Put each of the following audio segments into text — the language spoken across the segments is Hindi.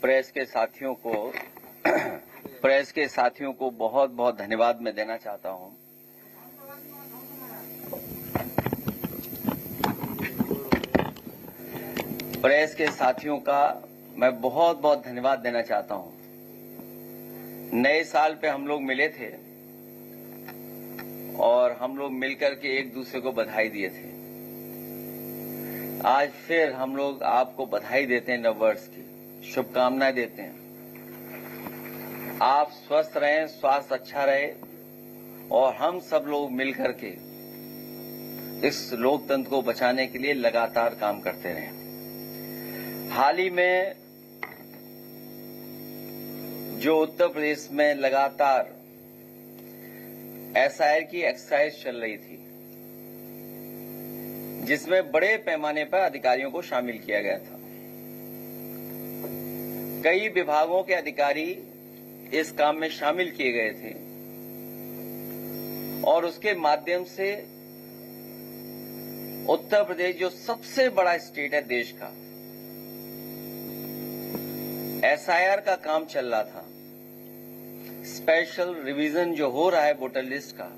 प्रेस के साथियों को बहुत बहुत धन्यवाद मैं देना चाहता हूं। प्रेस के साथियों का मैं बहुत बहुत धन्यवाद देना चाहता हूं। नए साल पे हम लोग मिले थे और हम लोग मिलकर के एक दूसरे को बधाई दिए थे। आज फिर हम लोग आपको बधाई देते हैं, नववर्ष की शुभकामनाएं देते हैं। आप स्वस्थ रहें, स्वास्थ्य अच्छा रहे और हम सब लोग मिलकर के इस लोकतंत्र को बचाने के लिए लगातार काम करते रहें। हाल ही में जो उत्तर प्रदेश में लगातार एसआईआर की एक्सरसाइज चल रही थी, जिसमें बड़े पैमाने पर अधिकारियों को शामिल किया गया था। कई विभागों के अधिकारी इस काम में शामिल किए गए थे और उसके माध्यम से उत्तर प्रदेश जो सबसे बड़ा स्टेट है देश का, एसआईआर का काम चल रहा था। स्पेशल रिवीजन जो हो रहा है वोटर लिस्ट का,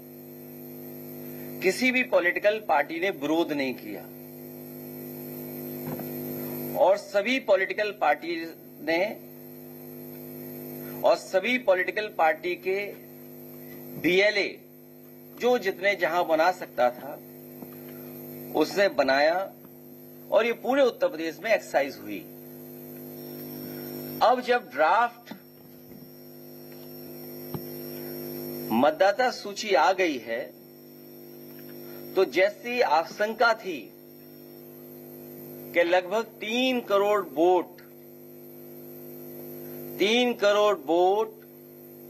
किसी भी पॉलिटिकल पार्टी ने विरोध नहीं किया और सभी पॉलिटिकल पार्टी के बीएलए जो जितने जहां बना सकता था उसने बनाया और ये पूरे उत्तर प्रदेश में एक्सरसाइज हुई। अब जब ड्राफ्ट मतदाता सूची आ गई है तो जैसी आशंका थी कि लगभग 3 करोड़ वोट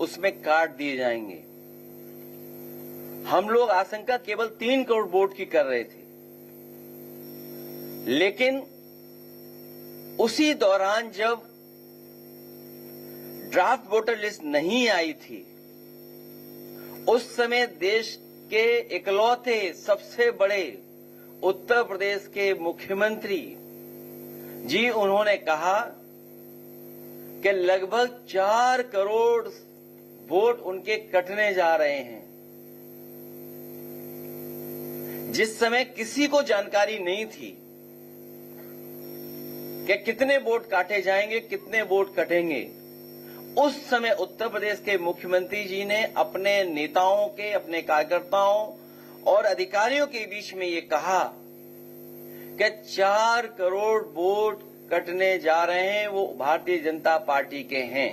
उसमें काट दिए जाएंगे। हम लोग आशंका केवल 3 करोड़ वोट की कर रहे थे, लेकिन उसी दौरान जब ड्राफ्ट वोटर लिस्ट नहीं आई थी, उस समय देश के इकलौते सबसे बड़े उत्तर प्रदेश के मुख्यमंत्री जी उन्होंने कहा कि लगभग 4 करोड़ वोट उनके कटने जा रहे हैं। जिस समय किसी को जानकारी नहीं थी कि कितने वोट काटे जाएंगे, कितने वोट कटेंगे, उस समय उत्तर प्रदेश के मुख्यमंत्री जी ने अपने नेताओं के, अपने कार्यकर्ताओं और अधिकारियों के बीच में ये कहा कि 4 करोड़ वोट कटने जा रहे हैं, वो भारतीय जनता पार्टी के हैं।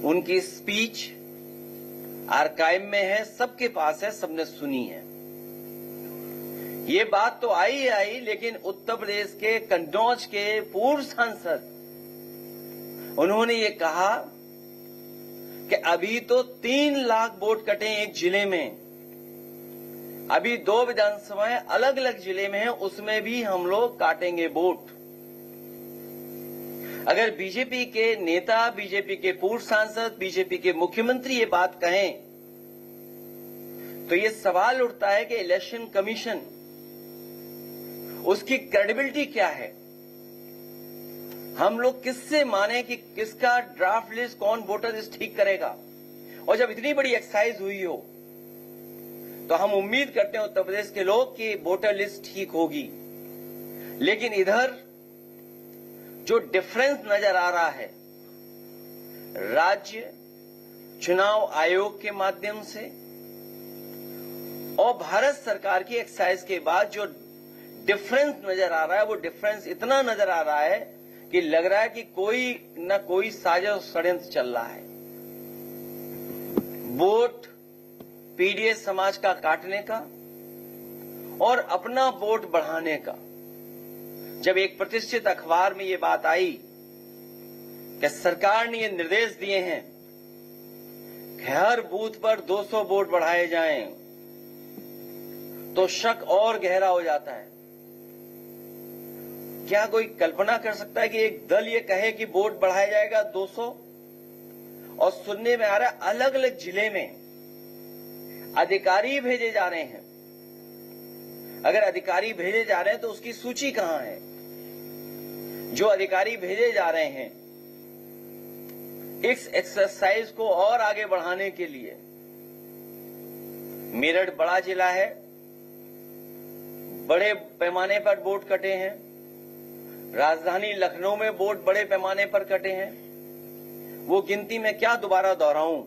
उनकी स्पीच आर्काइव में है, सबके पास है, सबने सुनी है। ये बात तो आई, लेकिन उत्तर प्रदेश के कन्नौज के पूर्व सांसद उन्होंने ये कहा कि अभी तो 3 लाख वोट कटे एक जिले में, अभी 2 विधानसभाएं अलग अलग जिले में हैं, उसमें भी हम लोग काटेंगे वोट। अगर बीजेपी के नेता, बीजेपी के पूर्व सांसद, बीजेपी के मुख्यमंत्री ये बात कहें तो ये सवाल उठता है कि इलेक्शन कमीशन, उसकी क्रेडिबिलिटी क्या है? हम लोग किससे माने कि किसका ड्राफ्ट लिस्ट, कौन वोटर लिस्ट ठीक करेगा? और जब इतनी बड़ी एक्सरसाइज हुई हो तो हम उम्मीद करते हैं उत्तर प्रदेश के लोग कि वोटर लिस्ट ठीक होगी। लेकिन इधर जो डिफरेंस नजर आ रहा है राज्य चुनाव आयोग के माध्यम से और भारत सरकार की एक्सरसाइज के बाद जो डिफरेंस नजर आ रहा है, वो डिफरेंस इतना नजर आ रहा है कि लग रहा है कि कोई न कोई साजिश षड्यंत्र चल रहा है। वोट पीडीएस समाज का काटने का और अपना वोट बढ़ाने का। जब एक प्रतिष्ठित अखबार में ये बात आई कि सरकार ने ये निर्देश दिए हैं कि हर बूथ पर 200 वोट बढ़ाए जाएं, तो शक और गहरा हो जाता है। क्या कोई कल्पना कर सकता है कि एक दल ये कहे कि वोट बढ़ाया जाएगा 200, और सुनने में आ रहा है अलग अलग जिले में अधिकारी भेजे जा रहे हैं। अगर अधिकारी भेजे जा रहे हैं तो उसकी सूची कहां है? जो अधिकारी भेजे जा रहे हैं इस एक्सरसाइज को और आगे बढ़ाने के लिए, मेरठ बड़ा जिला है, बड़े पैमाने पर वोट कटे हैं। राजधानी लखनऊ में वोट बड़े पैमाने पर कटे हैं। वो गिनती में क्या दोबारा दोहराऊं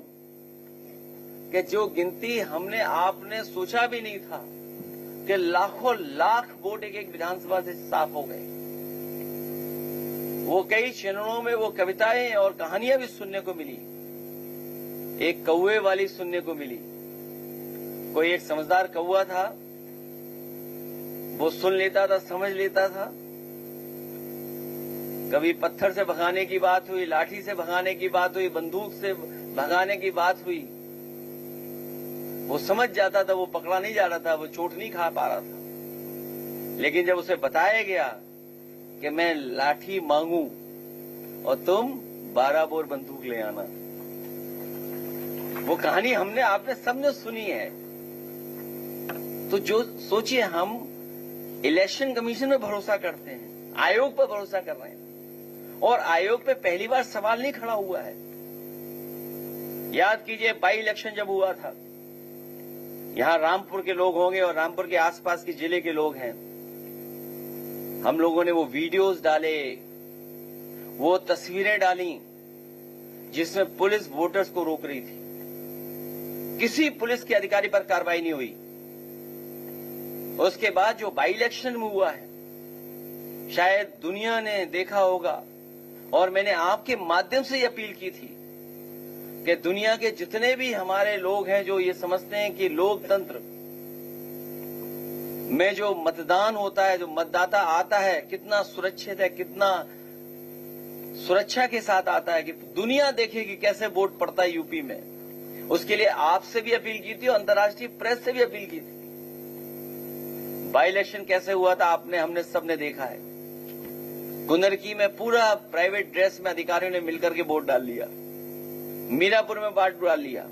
कि जो गिनती हमने आपने सोचा भी नहीं था कि लाखों लाख वोट एक एक विधानसभा से साफ हो गए। वो कई चरणों में वो कविताएं और कहानियां भी सुनने को मिली। एक कौवे वाली सुनने को मिली। कोई एक समझदार कौवा था, वो सुन लेता था, समझ लेता था। कभी पत्थर से भगाने की बात हुई, लाठी से भगाने की बात हुई, बंदूक से भगाने की बात हुई, वो समझ जाता था, वो पकड़ा नहीं जा रहा था, वो चोट नहीं खा पा रहा था। लेकिन जब उसे बताया गया कि मैं लाठी मांगू और तुम 12 बोर बंदूक ले आना, वो कहानी हमने आपने सबने सुनी है। तो जो सोचिए, हम इलेक्शन कमीशन में भरोसा करते हैं, आयोग पर भरोसा कर रहे हैं, और आयोग पे पहली बार सवाल नहीं खड़ा हुआ है। याद कीजिए बाई इलेक्शन जब हुआ था, यहां रामपुर के लोग होंगे और रामपुर के आसपास के जिले के लोग हैं, हम लोगों ने वो वीडियोस डाले, वो तस्वीरें डाली जिसमें पुलिस वोटर्स को रोक रही थी। किसी पुलिस के अधिकारी पर कार्रवाई नहीं हुई। उसके बाद जो बाई इलेक्शन में हुआ है, शायद दुनिया ने देखा होगा, और मैंने आपके माध्यम से ये अपील की थी कि दुनिया के जितने भी हमारे लोग हैं जो ये समझते हैं कि लोकतंत्र में जो मतदान होता है, जो मतदाता आता है, कितना सुरक्षित है, कितना सुरक्षा के साथ आता है, कि दुनिया देखे कि कैसे वोट पड़ता है यूपी में। उसके लिए आपसे भी अपील की थी और अंतर्राष्ट्रीय प्रेस से भी अपील की थी। बाई इलेक्शन कैसे हुआ था आपने, हमने सबने देखा है। गुंदरकी में पूरा प्राइवेट ड्रेस में अधिकारियों ने मिलकर के वोट डाल लिया, मीरापुर में वोट डाल लिया,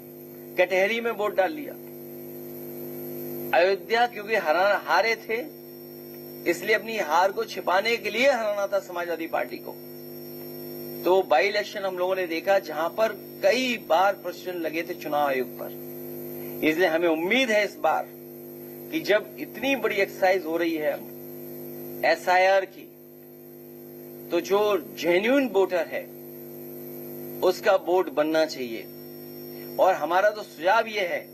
कटहरी में वोट डाल लिया। अयोध्या क्योंकि हारे थे, इसलिए अपनी हार को छिपाने के लिए हराना था समाजवादी पार्टी को। तो बाई इलेक्शन हम लोगों ने देखा जहां पर कई बार प्रश्न लगे थे चुनाव आयोग पर। इसलिए हमें उम्मीद है इस बार कि जब इतनी बड़ी एक्सरसाइज हो रही है एसआईआर की, तो जो जेन्युइन वोटर है उसका वोट बनना चाहिए। और हमारा तो सुझाव ये है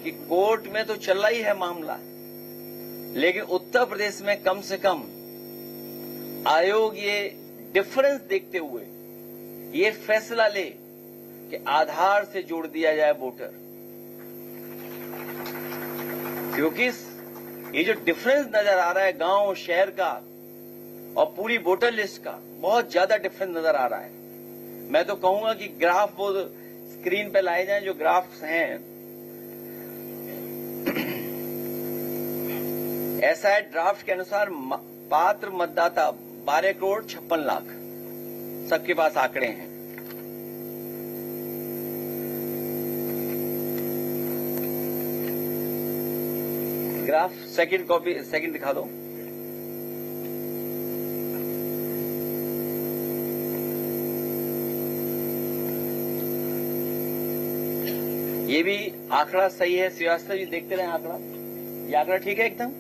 कि कोर्ट में तो चल रहा ही है मामला, लेकिन उत्तर प्रदेश में कम से कम आयोग ये डिफरेंस देखते हुए ये फैसला ले कि आधार से जोड़ दिया जाए वोटर। क्योंकि ये जो डिफरेंस नजर आ रहा है गांव शहर का और पूरी वोटर लिस्ट का, बहुत ज्यादा डिफरेंस नजर आ रहा है। मैं तो कहूंगा कि ग्राफ वो स्क्रीन पे लाए जाएं, जो ग्राफ्स हैं। ऐसा है, ड्राफ्ट के अनुसार पात्र मतदाता 12 करोड़ 56 लाख, सबके पास आंकड़े हैं। ग्राफ सेकंड कॉपी, सेकंड दिखा दो। आंकड़ा सही है श्रीवास्तव जी, देखते रहे आंकड़ा, ये आंकड़ा ठीक है एकदम।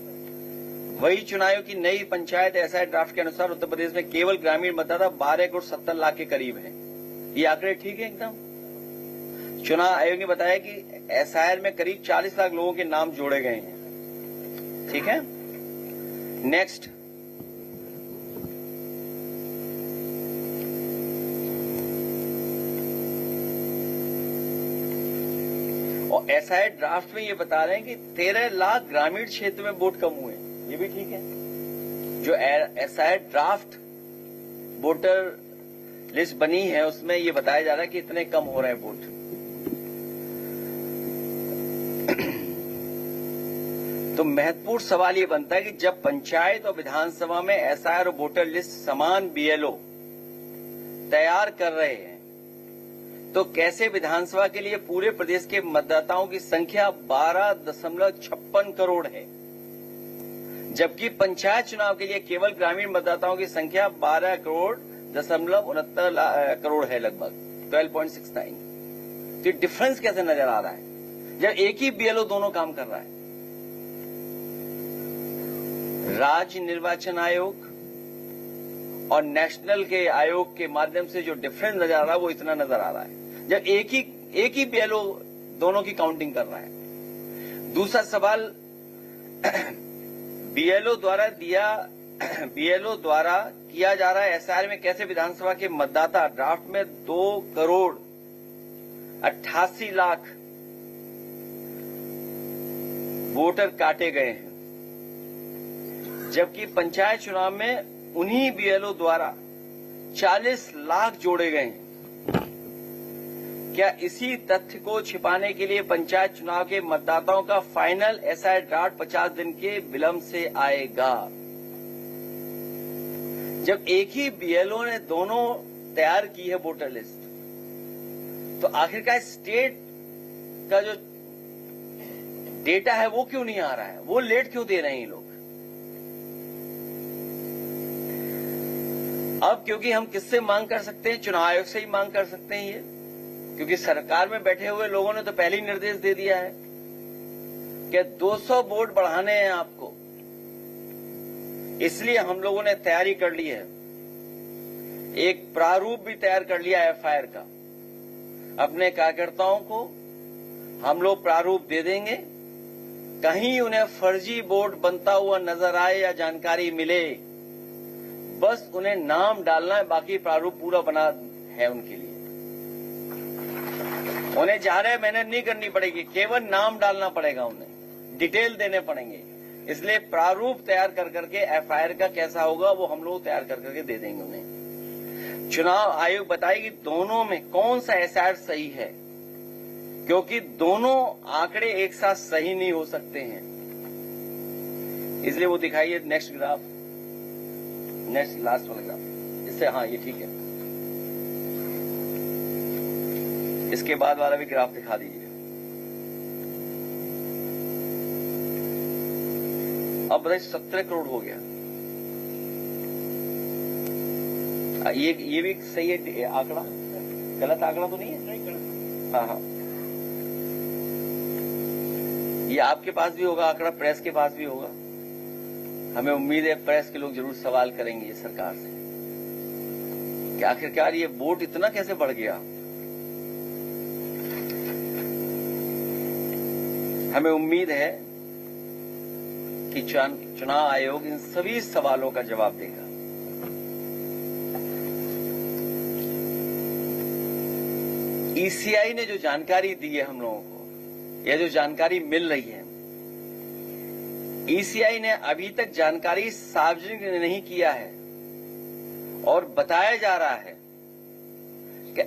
वही चुनाव की नई पंचायत एसआई ड्राफ्ट के अनुसार उत्तर प्रदेश में केवल ग्रामीण मतदाता 12,70,00,000 के करीब है। ये आंकड़े ठीक है एकदम। चुनाव आयोग ने बताया कि एसआईआर में करीब 40 लाख लोगों के नाम जोड़े गए हैं। ठीक है, नेक्स्ट। और एसआई ड्राफ्ट में ये बता रहे हैं कि 13 लाख ग्रामीण क्षेत्र में वोट कम हुए, ये भी ठीक है। जो एसआई ड्राफ्ट वोटर लिस्ट बनी है उसमें ये बताया जा रहा है कि इतने कम हो रहे हैं वोट। तो महत्वपूर्ण सवाल ये बनता है कि जब पंचायत और विधानसभा में एसआईआर और वोटर लिस्ट समान बीएलओ तैयार कर रहे हैं तो कैसे विधानसभा के लिए पूरे प्रदेश के मतदाताओं की संख्या 12.56 करोड़ है, जबकि पंचायत चुनाव के लिए केवल ग्रामीण मतदाताओं की संख्या 12.69 करोड़ है, लगभग 12.69। तो डिफरेंस कैसे नजर आ रहा है जब एक ही बीएलओ दोनों काम कर रहा है? राज्य निर्वाचन आयोग और नेशनल के आयोग के माध्यम से जो डिफरेंस नजर आ रहा है वो इतना नजर आ रहा है जब एक ही बीएलओ दोनों की काउंटिंग कर रहा है। दूसरा सवाल, बीएलओ द्वारा किया जा रहा है एसआईआर में कैसे विधानसभा के मतदाता ड्राफ्ट में 2,88,00,000 वोटर काटे गए हैं, जबकि पंचायत चुनाव में उन्हीं बीएलओ द्वारा 40 लाख जोड़े गए हैं। क्या इसी तथ्य को छिपाने के लिए पंचायत चुनाव के मतदाताओं का फाइनल एसआई ड्राफ्ट 50 दिन के विलंब से आएगा? जब एक ही बीएलओ ने दोनों तैयार की है वोटर लिस्ट, तो आखिरकार स्टेट का जो डेटा है वो क्यों नहीं आ रहा है? वो लेट क्यों दे रहे हैं ये लोग? अब क्योंकि हम किससे मांग कर सकते हैं? चुनाव आयोग से ही मांग कर सकते हैं ये, क्योंकि सरकार में बैठे हुए लोगों ने तो पहले ही निर्देश दे दिया है कि 200 वोट बढ़ाने हैं आपको। इसलिए हम लोगों ने तैयारी कर ली है, एक प्रारूप भी तैयार कर लिया एफआईआर का। अपने कार्यकर्ताओं को हम लोग प्रारूप दे देंगे, कहीं उन्हें फर्जी वोट बनता हुआ नजर आए या जानकारी मिले, बस उन्हें नाम डालना है, बाकी प्रारूप पूरा बना है उनके लिए। उन्हें ज्यादा मेहनत नहीं करनी पड़ेगी, केवल नाम डालना पड़ेगा, उन्हें डिटेल देने पड़ेंगे। इसलिए प्रारूप तैयार कर करके एफआईआर का कैसा होगा वो हम लोग तैयार कर करके दे देंगे उन्हें। चुनाव आयोग बताएगी दोनों में कौन सा एसआईआर सही है, क्योंकि दोनों आंकड़े एक साथ सही नहीं हो सकते हैं। इसलिए वो दिखाइए नेक्स्ट ग्राफ, नेक्स्ट लास्ट वाला ग्राफ, इससे हाँ ये ठीक है। इसके बाद वाला भी ग्राफ दिखा दीजिए। अब बताइए 17 करोड़ हो गया। ये भी सही है आंकड़ा, गलत आंकड़ा तो नहीं है? हाँ हाँ, ये आपके पास भी होगा आंकड़ा, प्रेस के पास भी होगा। हमें उम्मीद है प्रेस के लोग जरूर सवाल करेंगे ये सरकार से कि आखिरकार ये वोट इतना कैसे बढ़ गया। हमें उम्मीद है कि चुनाव आयोग इन सभी सवालों का जवाब देगा। ईसीआई ने जो जानकारी दी है हम लोगों को, या जो जानकारी मिल रही है, ईसीआई ने अभी तक जानकारी सार्वजनिक नहीं किया है और बताया जा रहा है कि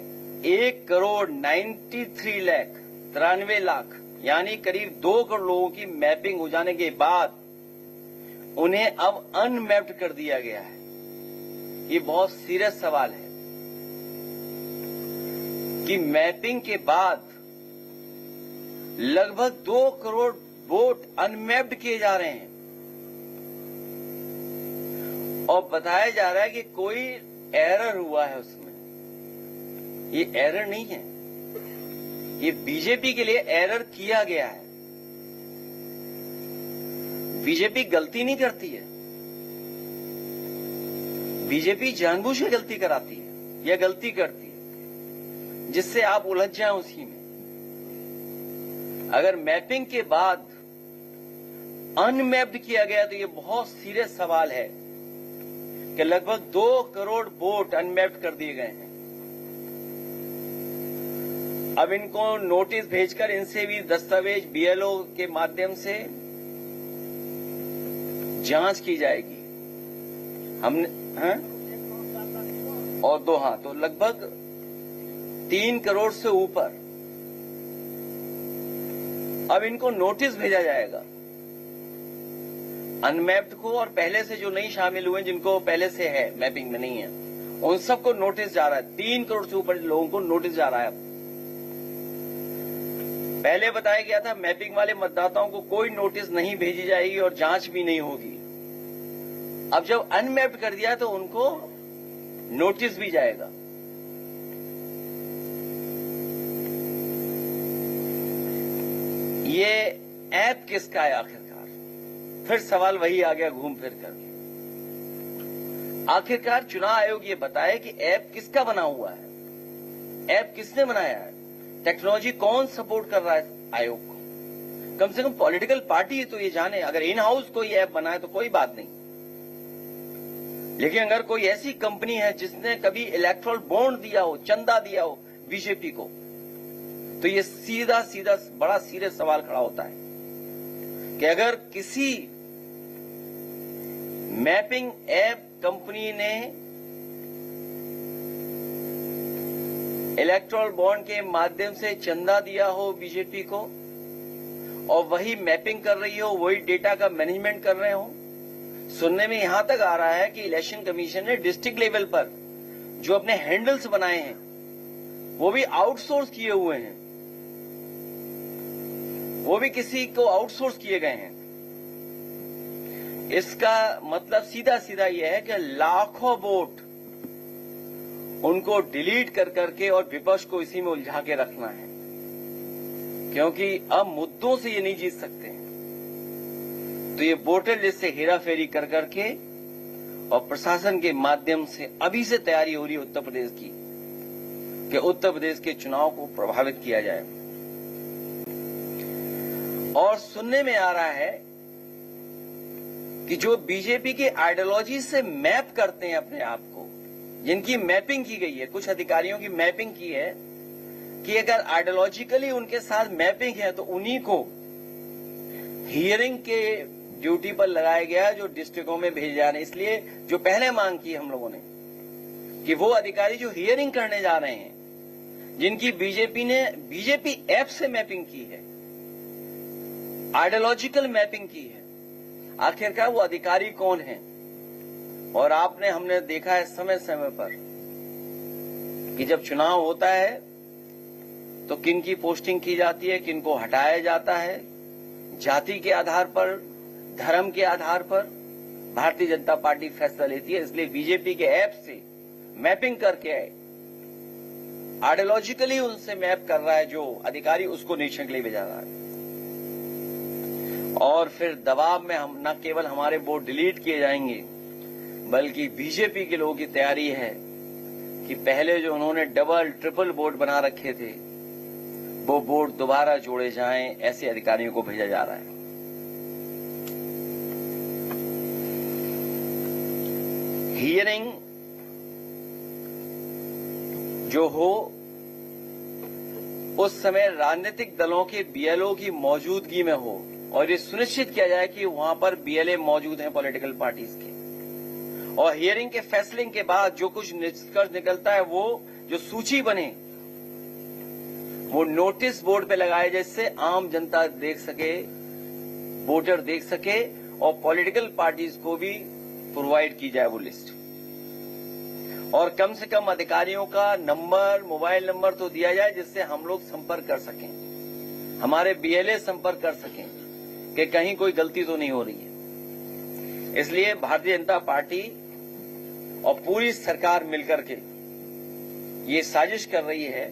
1,93,93,00,000 यानी करीब 2 करोड़ लोगों की मैपिंग हो जाने के बाद उन्हें अब अनमैप्ड कर दिया गया है। ये बहुत सीरियस सवाल है कि मैपिंग के बाद लगभग 2 करोड़ वोट अनमैप्ड किए जा रहे हैं और बताया जा रहा है कि कोई एरर हुआ है उसमें। ये एरर नहीं है, ये बीजेपी के लिए एरर किया गया है। बीजेपी गलती नहीं करती है, बीजेपी जानबूझ के गलती कराती है या गलती करती है जिससे आप उलझ जाएं उसी में। अगर मैपिंग के बाद अनमैप्ड किया गया तो ये बहुत सीरियस सवाल है कि लगभग 2 करोड़ वोट अनमैप्ड कर दिए गए हैं। अब इनको नोटिस भेजकर इनसे भी दस्तावेज बीएलओ के माध्यम से जांच की जाएगी। हमने और 2 तो लगभग 3 करोड़ से ऊपर अब इनको नोटिस भेजा जाएगा अनमैप्ड को, और पहले से जो नहीं शामिल हुए जिनको पहले से है मैपिंग में नहीं है उन सबको नोटिस जा रहा है। 3 करोड़ से ऊपर लोगों को नोटिस जा रहा है। पहले बताया गया था मैपिंग वाले मतदाताओं को कोई नोटिस नहीं भेजी जाएगी और जांच भी नहीं होगी। अब जब अनमैप्ड कर दिया तो उनको नोटिस भी जाएगा। ये ऐप किसका है आखिरकार? फिर सवाल वही आ गया घूम फिर कर। आखिरकार चुनाव आयोग ये बताए कि ऐप किसका बना हुआ है, ऐप किसने बनाया है, टेक्नोलॉजी कौन सपोर्ट कर रहा है आयोग को। कम से कम पॉलिटिकल पार्टी तो ये जाने। अगर इन हाउस कोई ऐप बनाए तो कोई बात नहीं, लेकिन अगर कोई ऐसी कंपनी है जिसने कभी इलेक्ट्रल बॉन्ड दिया हो, चंदा दिया हो बीजेपी को, तो ये सीधा सीधा बड़ा सीरियस सवाल खड़ा होता है कि अगर किसी मैपिंग ऐप कंपनी ने इलेक्ट्रल बॉन्ड के माध्यम से चंदा दिया हो बीजेपी को और वही मैपिंग कर रही हो, वही डेटा का मैनेजमेंट कर रहे हो। सुनने में यहां तक आ रहा है कि इलेक्शन कमीशन ने डिस्ट्रिक्ट लेवल पर जो अपने हैंडल्स बनाए हैं वो भी आउटसोर्स किए हुए हैं, वो भी किसी को आउटसोर्स किए गए हैं। इसका मतलब सीधा सीधा यह है कि लाखों वोट उनको डिलीट कर करके और विपक्ष को इसी में उलझा के रखना है, क्योंकि अब मुद्दों से ये नहीं जीत सकते हैं। तो ये वोटर लिस्ट से हेराफेरी कर करके और प्रशासन के माध्यम से अभी से तैयारी हो रही है उत्तर प्रदेश की कि उत्तर प्रदेश के चुनाव को प्रभावित किया जाए। और सुनने में आ रहा है कि जो बीजेपी की आइडियोलॉजी से मैप करते हैं अपने आप को, जिनकी मैपिंग की गई है, कुछ अधिकारियों की मैपिंग की है कि अगर आइडियोलॉजिकली उनके साथ मैपिंग है तो उन्हीं को हियरिंग के ड्यूटी पर लगाया गया जो डिस्ट्रिक्टों में भेजे जा रहे हैं। इसलिए जो पहले मांग की हम लोगों ने कि वो अधिकारी जो हियरिंग करने जा रहे हैं, जिनकी बीजेपी ने बीजेपी ऐप से मैपिंग की है, आइडियोलॉजिकल मैपिंग की है, आखिरकार वो अधिकारी कौन है। और हमने देखा है समय समय पर कि जब चुनाव होता है तो किन की पोस्टिंग की जाती है, किन को हटाया जाता है, जाति के आधार पर, धर्म के आधार पर भारतीय जनता पार्टी फैसला लेती है। इसलिए बीजेपी के ऐप से मैपिंग करके आइडियोलॉजिकली उनसे मैप कर रहा है जो अधिकारी, उसको निरीक्षण के लिए भेजा रहा है। और फिर दबाव में हम न केवल हमारे वोट डिलीट किए जाएंगे, बल्कि बीजेपी के लोगों की तैयारी है कि पहले जो उन्होंने डबल ट्रिपल वोट बना रखे थे वो वोट दोबारा जोड़े जाएं, ऐसे अधिकारियों को भेजा जा रहा है। हियरिंग जो हो उस समय राजनीतिक दलों के बीएलओ की मौजूदगी में हो और ये सुनिश्चित किया जाए कि वहां पर बीएलए मौजूद हैं पॉलिटिकल पार्टीज के। और हियरिंग के फैसले के बाद जो कुछ निष्कर्ष निकलता है वो जो सूची बने वो नोटिस बोर्ड पे लगाए, जिससे आम जनता देख सके, वोटर देख सके और पॉलिटिकल पार्टीज को भी प्रोवाइड की जाए वो लिस्ट। और कम से कम अधिकारियों का नंबर, मोबाइल नंबर तो दिया जाए जिससे हम लोग संपर्क कर सकें, हमारे बीएलए संपर्क कर सकें कि कहीं कोई गलती तो नहीं हो रही है। इसलिए भारतीय जनता पार्टी और पूरी सरकार मिलकर के ये साजिश कर रही है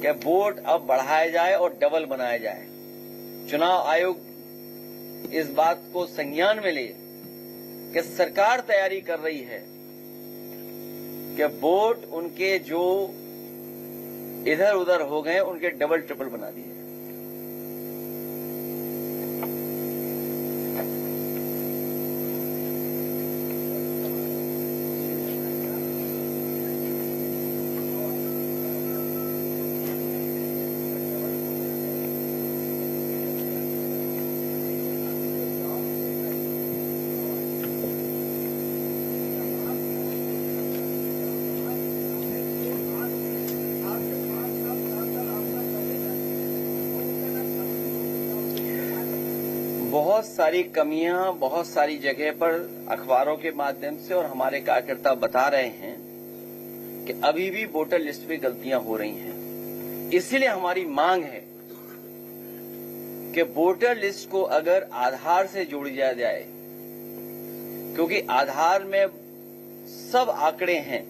कि वोट अब बढ़ाया जाए और डबल बनाया जाए। चुनाव आयोग इस बात को संज्ञान में ले कि सरकार तैयारी कर रही है कि वोट उनके जो इधर उधर हो गए उनके डबल ट्रिपल बना दिए। बहुत सारी कमियां बहुत सारी जगह पर अखबारों के माध्यम से और हमारे कार्यकर्ता बता रहे हैं कि अभी भी वोटर लिस्ट में गलतियां हो रही हैं। इसीलिए हमारी मांग है कि वोटर लिस्ट को अगर आधार से जोड़ी जाए, क्योंकि आधार में सब आंकड़े हैं।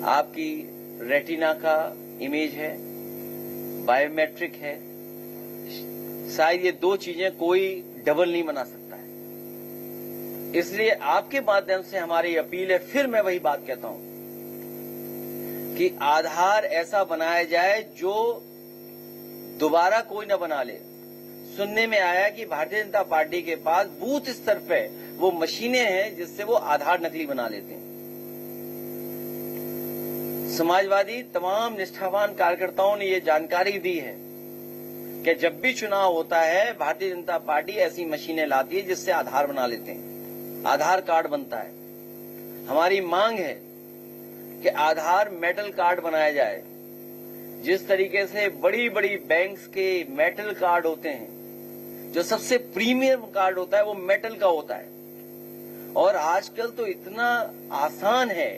आपकी रेटिना का इमेज है, बायोमेट्रिक है, शायद ये दो चीजें कोई डबल नहीं बना सकता है। इसलिए आपके माध्यम से हमारी अपील है, फिर मैं वही बात कहता हूं कि आधार ऐसा बनाया जाए जो दोबारा कोई न बना ले। सुनने में आया कि भारतीय जनता पार्टी के पास बूथ स्तर पे वो मशीनें हैं जिससे वो आधार नकली बना लेते हैं। समाजवादी तमाम निष्ठावान कार्यकर्ताओं ने ये जानकारी दी है कि जब भी चुनाव होता है भारतीय जनता पार्टी ऐसी मशीनें लाती है जिससे आधार बना लेते हैं, आधार कार्ड बनता है। हमारी मांग है कि आधार मेटल कार्ड बनाया जाए। जिस तरीके से बड़ी बड़ी बैंक्स के मेटल कार्ड होते हैं, जो सबसे प्रीमियम कार्ड होता है वो मेटल का होता है। और आजकल तो इतना आसान है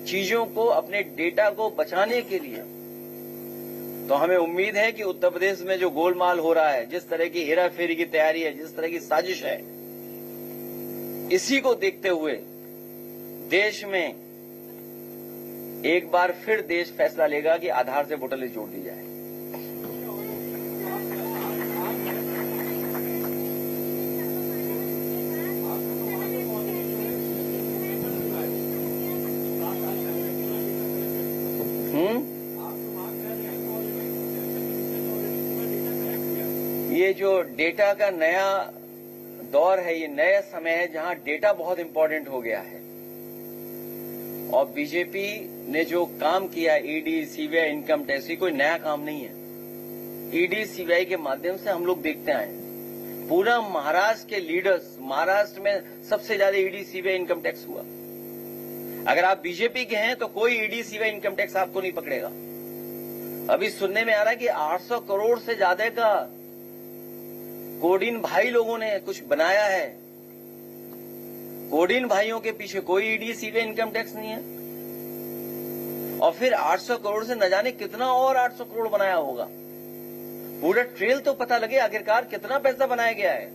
चीजों को, अपने डेटा को बचाने के लिए। तो हमें उम्मीद है कि उत्तर प्रदेश में जो गोलमाल हो रहा है, जिस तरह की हेराफेरी की तैयारी है, जिस तरह की साजिश है, इसी को देखते हुए देश में एक बार फिर देश फैसला लेगा कि आधार से वोटर लिस्ट जोड़ दी जाए। ये जो डेटा का नया दौर है, ये नया समय है जहां डेटा बहुत इंपॉर्टेंट हो गया है। और बीजेपी ने जो काम किया, ईडी, सीबीआई, इनकम टैक्स, कोई नया काम नहीं है। ईडी, सीबीआई के माध्यम से हम लोग देखते आए, पूरा महाराष्ट्र के लीडर्स, महाराष्ट्र में सबसे ज्यादा ईडी, सीबीआई, इनकम टैक्स हुआ। अगर आप बीजेपी के हैं तो कोई ईडी, सीबीआई, इनकम टैक्स आपको नहीं पकड़ेगा। अभी सुनने में आ रहा है कि 800 करोड़ से ज्यादा का कोडिन भाई लोगों ने कुछ बनाया है। कोडिन भाइयों के पीछे कोई ईडी, सीबीआई, इनकम टैक्स नहीं है। और फिर 800 करोड़ से न जाने कितना और 800 करोड़ बनाया होगा। पूरा ट्रेल तो पता लगे आखिरकार कितना पैसा बनाया गया है।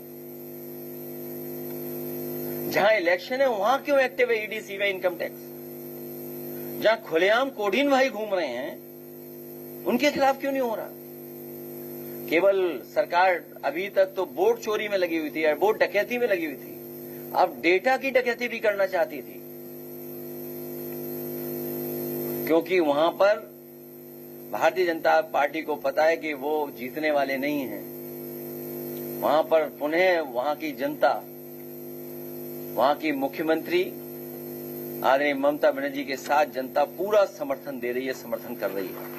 जहां इलेक्शन है वहां क्यों एक्टिव है ईडी, सीबीआई, इनकम टैक्स? जहां खुलेआम कोडिन भाई घूम रहे हैं उनके खिलाफ क्यों नहीं हो रहा? केवल सरकार अभी तक तो वोट चोरी में लगी हुई थी, या वोट डकैती में लगी हुई थी, अब डेटा की डकैती भी करना चाहती थी। क्योंकि वहां पर भारतीय जनता पार्टी को पता है कि वो जीतने वाले नहीं हैं। वहां पर पुनः वहां की जनता, वहां की मुख्यमंत्री आदरणीय ममता बनर्जी के साथ जनता पूरा समर्थन दे रही है, समर्थन कर रही है।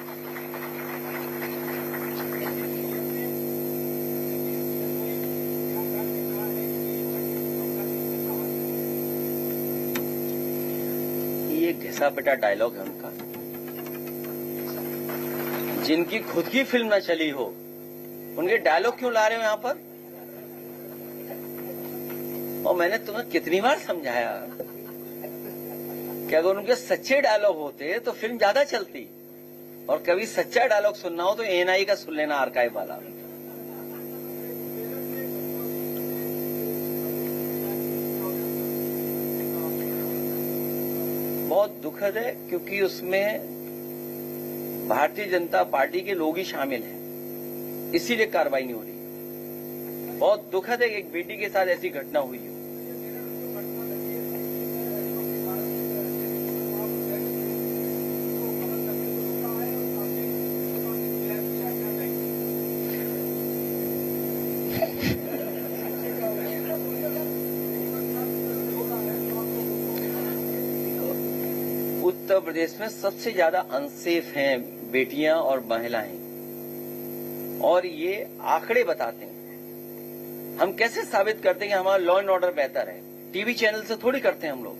ये घिसा पिटा डायलॉग है उनका। जिनकी खुद की फिल्म न चली हो उनके डायलॉग क्यों ला रहे हो यहां पर? और मैंने तुम्हें कितनी बार समझाया कि अगर उनके सच्चे डायलॉग होते तो फिल्म ज्यादा चलती। और कभी सच्चा डायलॉग सुनना हो तो एएनआई का सुन लेना, आर्काइव वाला। बहुत दुखद है क्योंकि उसमें भारतीय जनता पार्टी के लोग ही शामिल हैं, इसीलिए कार्रवाई नहीं हो रही। बहुत दुखद है कि एक बेटी के साथ ऐसी घटना हुई हो। उत्तर प्रदेश में सबसे ज्यादा अनसेफ हैं बेटियां और महिलाएं, और ये आंकड़े बताते हैं। हम कैसे साबित करते हैं कि हमारा लॉ एंड ऑर्डर बेहतर है? टीवी चैनल से थोड़ी करते हैं हम लोग।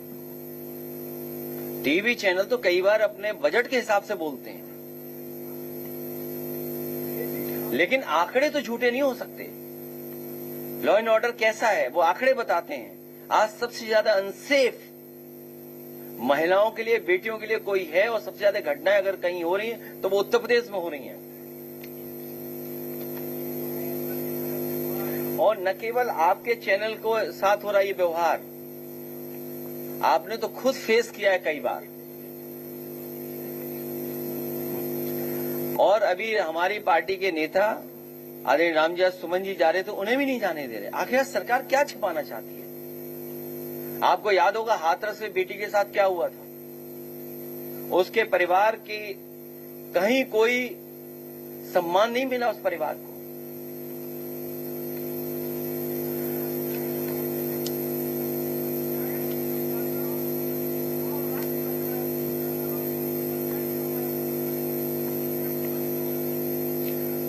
टीवी चैनल तो कई बार अपने बजट के हिसाब से बोलते हैं, लेकिन आंकड़े तो झूठे नहीं हो सकते। लॉ एंड ऑर्डर कैसा है वो आंकड़े बताते हैं। आज सबसे ज्यादा अनसेफ महिलाओं के लिए, बेटियों के लिए कोई है, और सबसे ज्यादा घटनाएं अगर कहीं हो रही हैं तो वो उत्तर प्रदेश में हो रही हैं। और न केवल आपके चैनल को साथ हो रहा ये व्यवहार, आपने तो खुद फेस किया है कई बार। और अभी हमारी पार्टी के नेता आदरणीय रामजय सुमन जी जा रहे थे, उन्हें भी नहीं जाने दे रहे। आखिर सरकार क्या छिपाना चाहती है? आपको याद होगा हाथरस में बेटी के साथ क्या हुआ था। उसके परिवार की कहीं कोई सम्मान नहीं मिला उस परिवार को।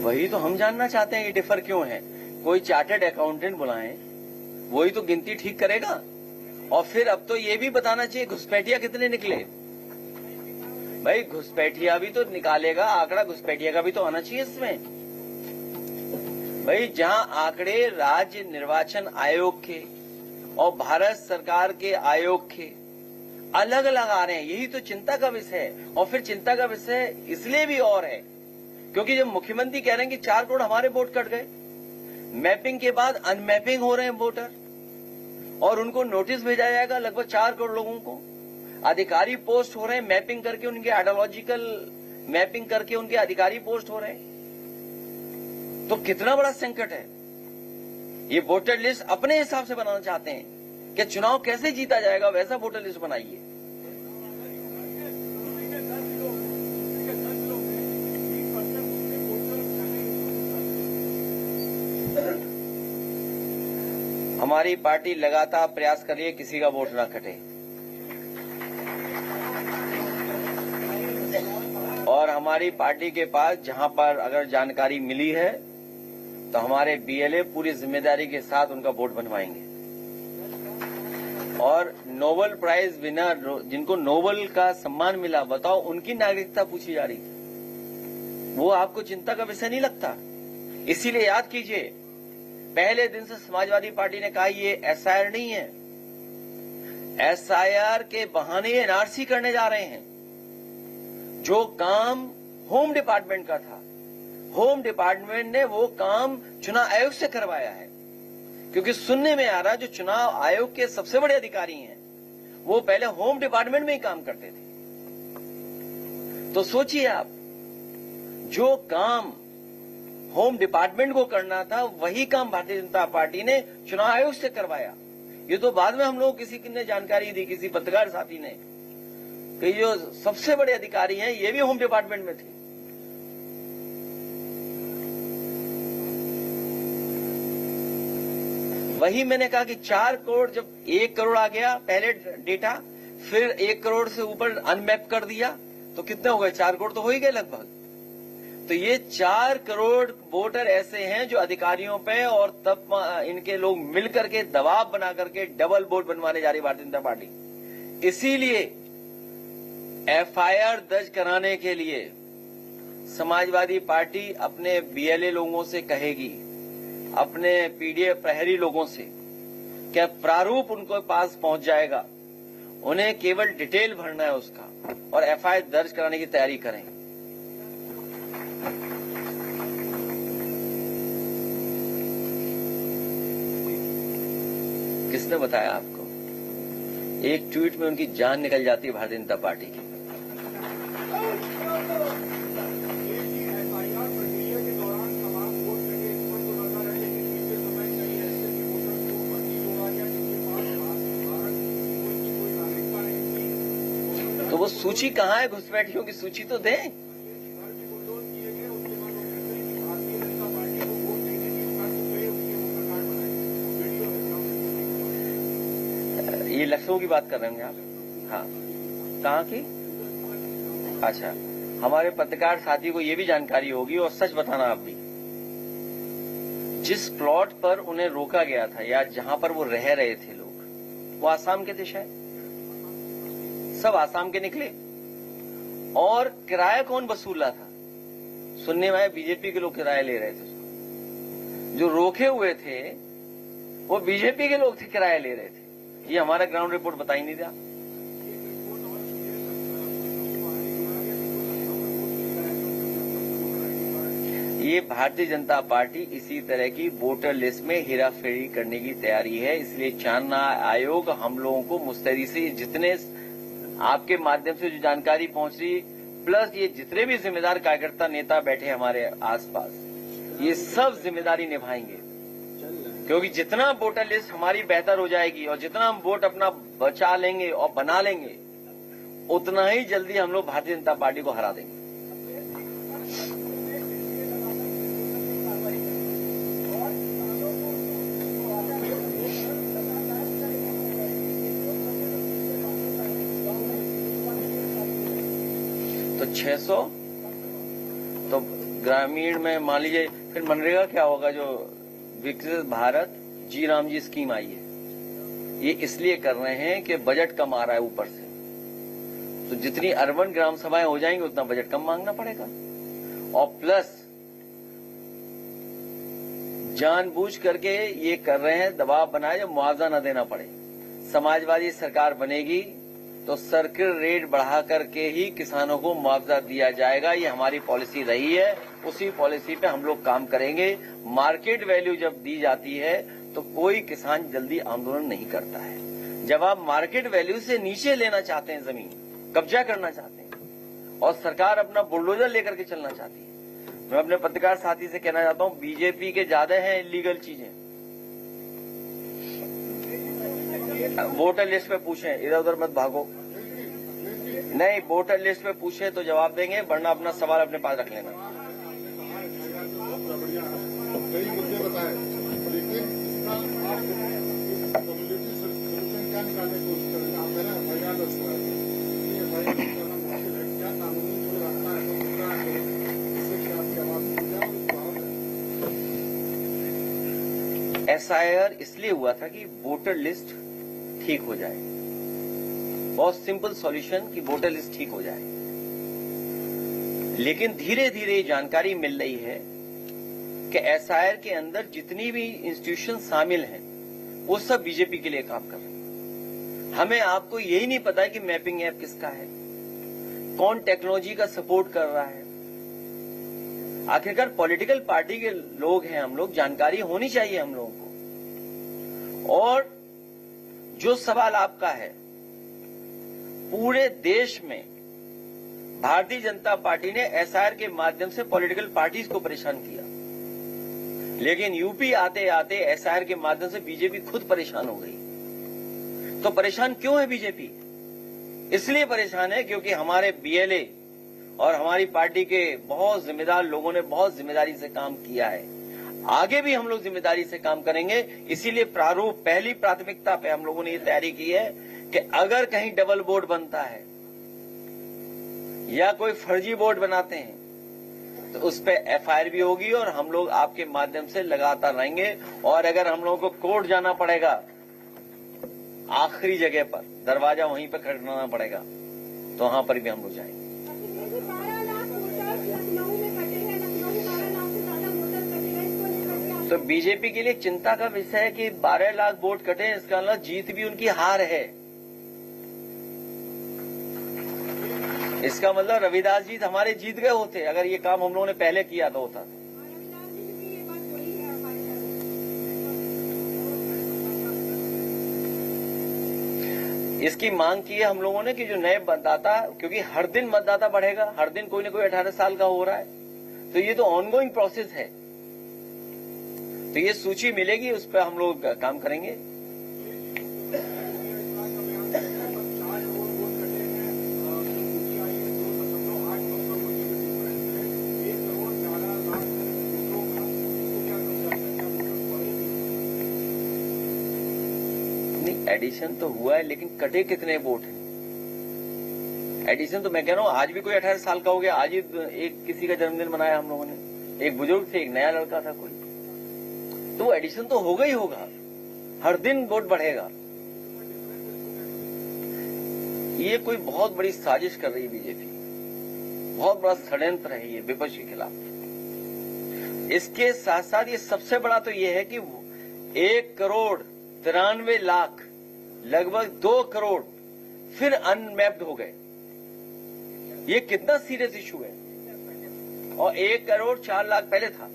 वही तो हम जानना चाहते हैं कि डिफर क्यों है। कोई चार्टर्ड अकाउंटेंट बुलाएं, वही तो गिनती ठीक करेगा। और फिर अब तो ये भी बताना चाहिए घुसपैठिया कितने निकले। भाई घुसपैठिया भी तो निकालेगा आंकड़ा, घुसपैठिया का भी तो आना चाहिए इसमें। भाई जहां आंकड़े राज्य निर्वाचन आयोग के और भारत सरकार के आयोग के अलग अलग आ रहे हैं, यही तो चिंता का विषय है। और फिर चिंता का विषय इसलिए भी और है क्योंकि जब मुख्यमंत्री कह रहे हैं कि 4 करोड़ हमारे वोट कट गए, मैपिंग के बाद अनमैपिंग हो रहे हैं वोटर, और उनको नोटिस भेजा जाएगा लगभग 4 करोड़ लोगों को। अधिकारी पोस्ट हो रहे हैं, मैपिंग करके उनके आइडियोलॉजिकल मैपिंग करके उनके अधिकारी पोस्ट हो रहे हैं। तो कितना बड़ा संकट है। ये वोटर लिस्ट अपने हिसाब से बनाना चाहते हैं कि चुनाव कैसे जीता जाएगा, वैसा वोटर लिस्ट बनाइए। हमारी पार्टी लगातार प्रयास कर रही है किसी का वोट ना कटे, और हमारी पार्टी के पास जहां पर अगर जानकारी मिली है तो हमारे बीएलए पूरी जिम्मेदारी के साथ उनका वोट बनवाएंगे। और नोबेल प्राइज विनर जिनको नोबेल का सम्मान मिला, बताओ उनकी नागरिकता पूछी जा रही है। वो आपको चिंता का विषय नहीं लगता? इसीलिए याद कीजिए, पहले दिन से समाजवादी पार्टी ने कहा ये एसआईआर नहीं है, एसआईआर के बहाने एनआरसी करने जा रहे हैं। जो काम होम डिपार्टमेंट का था, होम डिपार्टमेंट ने वो काम चुनाव आयोग से करवाया है। क्योंकि सुनने में आ रहा है जो चुनाव आयोग के सबसे बड़े अधिकारी हैं वो पहले होम डिपार्टमेंट में ही काम करते थे। तो सोचिए आप, जो काम होम डिपार्टमेंट को करना था वही काम भारतीय जनता पार्टी ने चुनाव आयोग से करवाया। ये तो बाद में हम लोग किसी ने जानकारी दी, किसी पत्रकार साथी ने, कि जो सबसे बड़े अधिकारी हैं ये भी होम डिपार्टमेंट में थे। वही मैंने कहा कि 4 करोड़, जब 1 करोड़ आ गया पहले डेटा, फिर 1 करोड़ से ऊपर अनमैप कर दिया तो कितने हो गए? 4 करोड़ तो हो ही गए लगभग। तो ये 4 करोड़ वोटर ऐसे हैं जो अधिकारियों पे, और तब इनके लोग मिलकर के दबाव बना करके डबल वोट बनवाने जा रही भारतीय जनता पार्टी। इसीलिए एफआईआर दर्ज कराने के लिए समाजवादी पार्टी अपने बीएलए लोगों से कहेगी, अपने पीडीएफ प्रहरी लोगों से, क्या प्रारूप उनको पास पहुंच जाएगा, उन्हें केवल डिटेल भरना है उसका, और एफआईआर दर्ज कराने की तैयारी करें। किसने बताया आपको? एक ट्वीट में उनकी जान निकल जाती है भारतीय जनता पार्टी की। वो सूची कहाँ है? घुसपैठियों की सूची तो दें। ये लखनऊ की बात कर रहे होंगे आप? हाँ, कहाँ की? अच्छा, हमारे पत्रकार साथी को ये भी जानकारी होगी, और सच बताना आप भी, जिस प्लॉट पर उन्हें रोका गया था या जहां पर वो रह रहे थे लोग, वो आसाम के थे शायद, सब आसाम के निकले। और किराया कौन वसूल रहा था? सुनने में आया बीजेपी के लोग किराया ले रहे थे। जो रोके हुए थे वो बीजेपी के लोग थे, किराया ले रहे थे। ये हमारा ग्राउंड रिपोर्ट बता ही नहीं रहा। ये भारतीय जनता पार्टी इसी तरह की वोटर लिस्ट में हेराफेरी करने की तैयारी है। इसलिए चुनाव आयोग हम लोगों को मुस्तैदी से जितने आपके माध्यम से जो जानकारी पहुंच रही, प्लस ये जितने भी जिम्मेदार कार्यकर्ता नेता बैठे हमारे आसपास, ये सब जिम्मेदारी निभाएंगे। क्योंकि जितना वोटर लिस्ट हमारी बेहतर हो जाएगी और जितना हम वोट अपना बचा लेंगे और बना लेंगे, उतना ही जल्दी हम लोग भारतीय जनता पार्टी को हरा देंगे। तो 600 तो ग्रामीण में मान लीजिए, फिर मनरेगा क्या होगा? जो विकसित भारत जी राम जी स्कीम आई है, ये इसलिए कर रहे हैं कि बजट कम आ रहा है ऊपर से, तो जितनी अर्बन ग्राम सभाएं हो जाएंगी उतना बजट कम मांगना पड़ेगा। और प्लस जानबूझ करके ये कर रहे हैं, दबाव बनाए जो मुआवजा न देना पड़े। समाजवादी सरकार बनेगी तो सर्किल रेट बढ़ा करके ही किसानों को मुआवजा दिया जाएगा। ये हमारी पॉलिसी रही है, उसी पॉलिसी पे हम लोग काम करेंगे। मार्केट वैल्यू जब दी जाती है तो कोई किसान जल्दी आंदोलन नहीं करता है। जब आप मार्केट वैल्यू से नीचे लेना चाहते हैं, जमीन कब्जा करना चाहते हैं और सरकार अपना बुलडोजर लेकर के चलना चाहती है, मैं अपने पत्रकार साथी से कहना चाहता हूं, बीजेपी के ज्यादा हैं इलीगल चीजें। वोटर लिस्ट पे पूछें, इधर उधर मत भागो। नहीं, वोटर लिस्ट पे पूछे तो जवाब देंगे, वरना अपना सवाल अपने पास रख लेना। कई मुद्दे बताए, लेकिन क्या निकालने की कोशिश करेंगे? आप मेरा FIR दर्ज करा दें। क्या कानूनी कोई रास्ता है जिससे कि आपकी आवाज सुन जाए? SIR इसलिए हुआ था कि वोटर लिस्ट ठीक हो जाए। बहुत सिंपल सॉल्यूशन कि वोटर लिस्ट ठीक हो जाए। लेकिन धीरे धीरे जानकारी मिल रही है कि SIR के अंदर जितनी भी इंस्टीट्यूशन शामिल हैं वो सब बीजेपी के लिए काम कर रहे हैं। हमें आपको यही नहीं पता कि मैपिंग ऐप किसका है, कौन टेक्नोलॉजी का सपोर्ट कर रहा है। आखिरकार पॉलिटिकल पार्टी के लोग हैं हम लोग, जानकारी होनी चाहिए हम लोगों को। और जो सवाल आपका है, पूरे देश में भारतीय जनता पार्टी ने SIR के माध्यम से पॉलिटिकल पार्टीज को परेशान किया, लेकिन यूपी आते आते SIR के माध्यम से बीजेपी खुद परेशान हो गई। तो परेशान क्यों है बीजेपी? इसलिए परेशान है क्योंकि हमारे BLA और हमारी पार्टी के बहुत जिम्मेदार लोगों ने बहुत जिम्मेदारी से काम किया है। आगे भी हम लोग जिम्मेदारी से काम करेंगे। इसीलिए प्रारूप पहली प्राथमिकता पे हम लोगों ने ये तैयारी की है कि अगर कहीं डबल बोर्ड बनता है या कोई फर्जी बोर्ड बनाते हैं तो उस पे FIR भी होगी और हम लोग आपके माध्यम से लगातार रहेंगे। और अगर हम लोगों को कोर्ट जाना पड़ेगा, आखिरी जगह पर दरवाजा वहीं पर खटखटाना पड़ेगा, तो वहां पर भी हम लोग जाएंगे। तो बीजेपी के लिए चिंता का विषय है कि 12 लाख वोट कटे, इसका मतलब जीत भी उनकी हार है। इसका मतलब रविदास जी हमारे जीत गए होते अगर ये काम हम लोगों ने पहले किया तो होता। इसकी मांग की है हम लोगों ने कि जो नए मतदाता, क्योंकि हर दिन मतदाता बढ़ेगा, हर दिन कोई न कोई 18 साल का हो रहा है, तो ये तो ऑनगोइंग प्रोसेस है। तो ये सूची मिलेगी, उस पर हम लोग काम करेंगे। एडिशन तो हुआ है, लेकिन कटे कितने वोट हैं? एडिशन तो मैं कह रहा हूं, आज भी कोई 18 साल का हो गया, आज ही एक किसी का जन्मदिन मनाया हम लोगों ने, एक बुजुर्ग थे, एक नया लड़का था कोई, तो वो एडिशन तो होगा ही होगा, हर दिन वोट बढ़ेगा। ये कोई बहुत बड़ी साजिश कर रही है बीजेपी, बहुत बड़ा षड्यंत्र है ये विपक्ष के खिलाफ। इसके साथ साथ ये सबसे बड़ा तो ये है कि 1,93,00,000 लगभग 2 करोड़ फिर अनमैप्ड हो गए। ये कितना सीरियस इशू है। और 1,04,00,000 पहले था,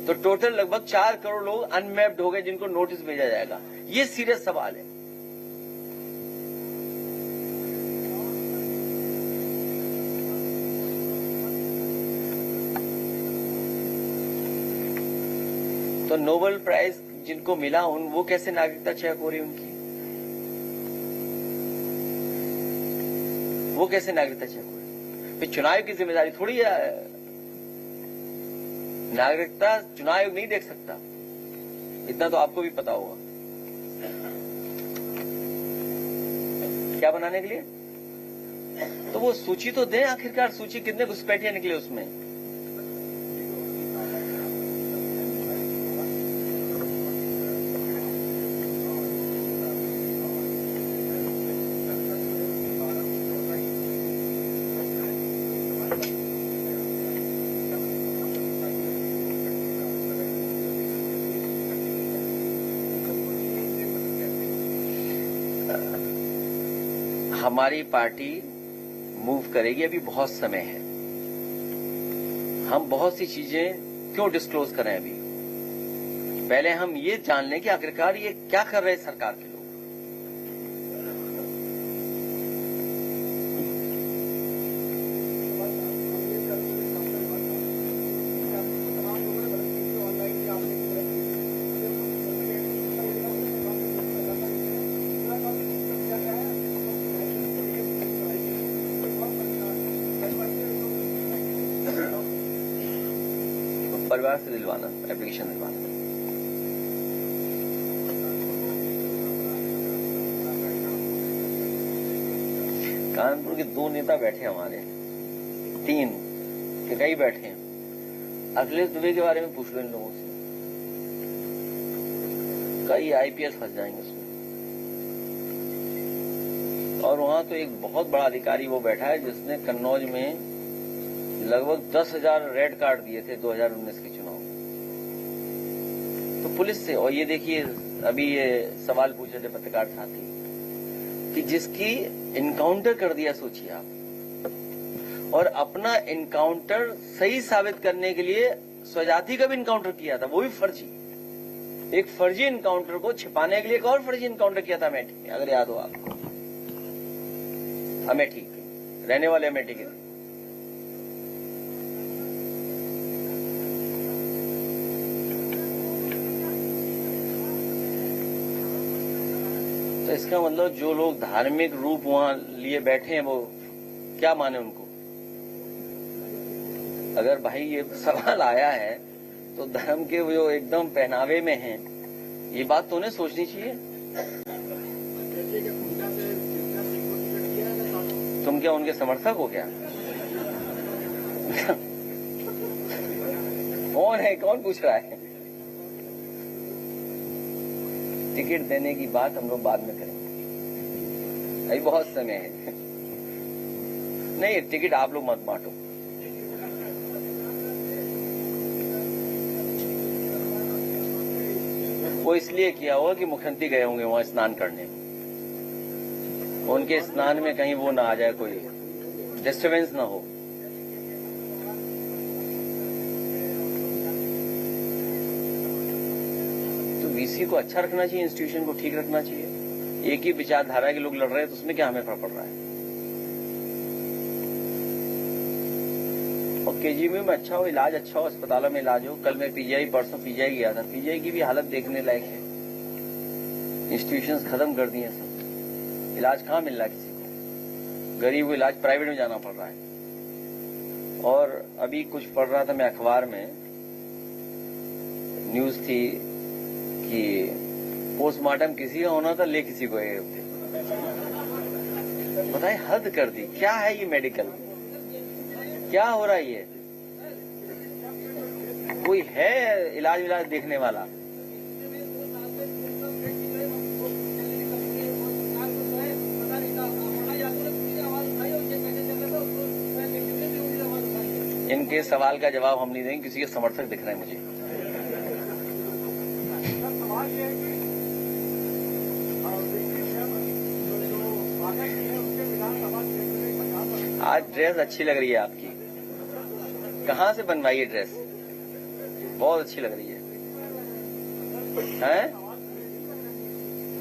तो टोटल लगभग 4 करोड़ लोग अनमैप्ड हो गए जिनको नोटिस भेजा जाएगा। ये सीरियस सवाल है। तो नोबेल प्राइज जिनको मिला वो कैसे नागरिकता चेक हो रही उनकी, वो कैसे नागरिकता चेक हो रही? फिर चुनाव की जिम्मेदारी थोड़ी है, नागरिकता चुनाव आयोग नहीं देख सकता, इतना तो आपको भी पता होगा। क्या बनाने के लिए? तो वो सूची तो दें आखिरकार, सूची कितने घुसपैठिया निकले उसमें। हमारी पार्टी मूव करेगी, अभी बहुत समय है। हम बहुत सी चीजें क्यों डिस्क्लोज करें अभी, पहले हम ये जान लें कि आखिरकार ये क्या कर रहे हैं सरकार के लोग। परिवार से दिलवाना, एप्लीकेशन दिलवाना। कानपुर के 2 नेता बैठे हमारे, 3 के कई बैठे हैं। अखिलेश दुबे के बारे में पूछ लो इन लोगों से, कई आईपीएस फंस जाएंगे उसमें। और वहां तो एक बहुत बड़ा अधिकारी वो बैठा है जिसने कन्नौज में लगभग 10,000 रेड कार्ड दिए थे 2019 के चुनाव में, तो पुलिस से। और ये देखिए, अभी ये सवाल पूछे थे पत्रकार साथी कि जिसकी इनकाउंटर कर दिया, सोचिए आप, और अपना इनकाउंटर सही साबित करने के लिए स्वजाति का भी इनकाउंटर किया था, वो भी फर्जी। एक फर्जी इनकाउंटर को छिपाने के लिए एक और फर्जी इनकाउंटर किया था अमेठी में, अगर याद हो आपको। अमेठी के रहने वाले अमेठी के थे। तो इसका मतलब जो लोग धार्मिक रूप वहां लिए बैठे हैं वो क्या माने उनको। अगर भाई ये सवाल आया है तो धर्म के जो एकदम पहनावे में हैं, ये बात तो उन्हें सोचनी चाहिए। तुम क्या उनके समर्थक हो क्या? कौन है, कौन पूछ रहा है? टिकट देने की बात हम लोग बाद में करेंगे, अभी बहुत समय है। नहीं, टिकट आप लोग मत बांटो। वो इसलिए किया होगा कि मुख्यमंत्री गए होंगे वहां स्नान करने, उनके स्नान में कहीं वो ना आ जाए, कोई डिस्टर्बेंस ना हो। वीसी को अच्छा रखना चाहिए, इंस्टीट्यूशन को ठीक रखना चाहिए। एक ही विचारधारा के लोग लड़ रहे हैं तो उसमें क्या हमें फर्क पड़ रहा है। और केजीएमयू में अच्छा हो, इलाज अच्छा हो, अस्पतालों में इलाज हो। कल मैं परसों पीजीआई गया था, पीजीआई की भी हालत देखने लायक है। इंस्टीट्यूशंस खत्म कर दिए सब, इलाज कहाँ मिल रहा है किसी को। गरीब को इलाज प्राइवेट में जाना पड़ रहा है। और अभी कुछ पढ़ रहा था मैं अखबार में, न्यूज थी कि पोस्टमार्टम किसी का होना था, ले किसी को गए थे। बताइए, हद कर दी। क्या है ये मेडिकल? क्या हो रहा है ये? कोई है इलाज विलाज देखने वाला? इनके सवाल का जवाब हम नहीं देंगे, किसी के समर्थक दिख रहे हैं मुझे। सवाल ये है कि आज ड्रेस अच्छी लग रही है आपकी। कहाँ से बनवाई है ड्रेस? बहुत अच्छी लग रही है। हैं?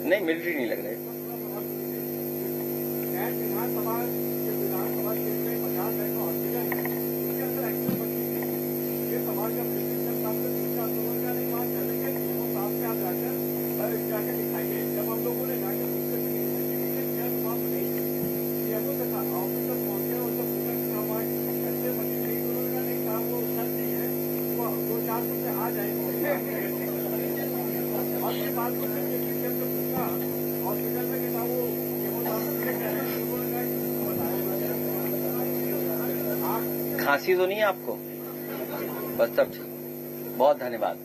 नहीं, मिलिट्री नहीं लग रहे। विधानसभा क्षेत्र में 50 बैग का हॉस्पिटल है, उसके अंदर एक्शन बची थी। ये सवाल जब प्रिंसिपल साहब से पूछा तो उन्होंने कहा नहीं, वहाँ चलेंगे सीएमओ साहब से आप जाकर दिखाइए। जब हम लोगों ने जाकर पूछकर जवाब नहीं सीएमओ के साथ ऑफिसर पहुंचे, उनसे पूछा कि साहब वहाँ कैसे बची नहीं, तो उन्होंने कहा नहीं साहब वो सच नहीं है, वो 2-4 दिन से आ जाएंगे। और ये बात को जब पूछा हॉस्पिटल में कि साहब वो सीएमओ साहब से कह रहे हैं, उन्होंने कहा खांसी तो नहीं है आपको? बस तब ठीक। बहुत धन्यवाद।